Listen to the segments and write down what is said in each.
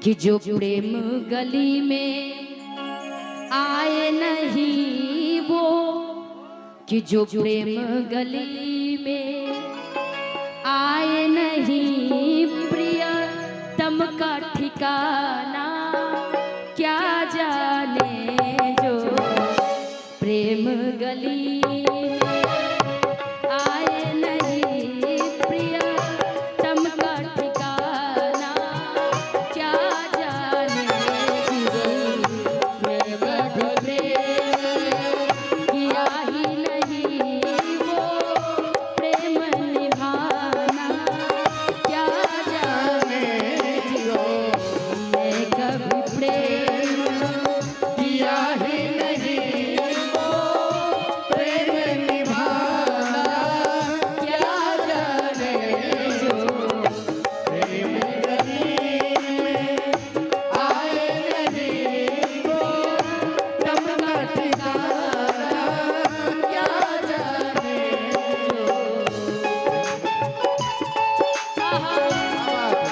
कि जो प्रेम गली में आए नहीं वो, कि जो प्रेम गली में आए नहीं प्रियतम का ठिकाना क्या जाने जो प्रेम गली में आए नहीं प्रियतम का ठिकाना क्या जाने मैं कभी प्रेम किया ही नहीं वो प्रेम निभाना क्या जाने मैं कभी प्रेम किया ही नहीं वो प्रेम निभाना क्या जाने जो प्रेम गली में आए नहीं वो तब का ठिकाना क्या जाने जो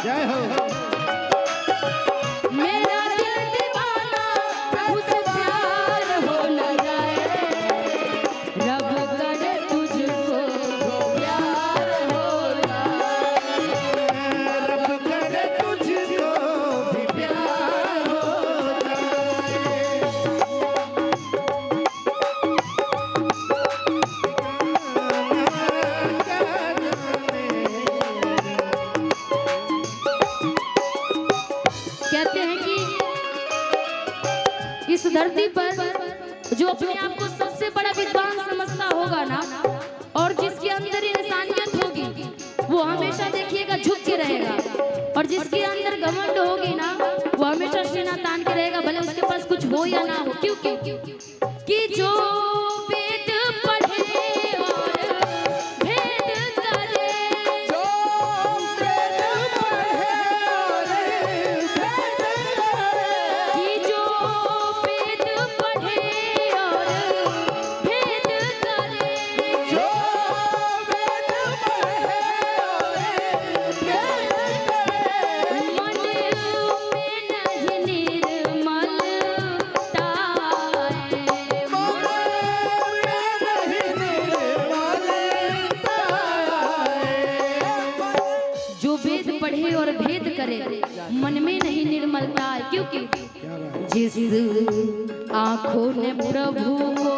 जय हो। मेरा दिल दीवाना उसे प्यार हो न जाए, रब करे तुझको प्यार हो जाए। रब करे तुझको भी प्यार हो कहते हैं कि इस धरती पर जो अपने आप को सबसे बड़ा विद्वान समझता होगा ना, और जिसके अंदर इंसानियत होगी वो हमेशा देखिएगा झुक के रहेगा, और जिसके अंदर घमंड होगी ना वो हमेशा सीना तान के रहेगा, भले उसके पास कुछ हो या ना हो। क्यों क्यों कि जो वेद पढ़े और भेद करे, जो वेद पढ़े और भेद करे, कि जो वेद पढ़े और भेद करे, जो वेद पढ़े और भेद करे, मन में नहीं निर्मलता है, मन में नहीं निर्मलता है। जो वेद पढ़े और भेद करे मन में नहीं निर्मलता है। क्योंकि जिस आंखों ने प्रभु को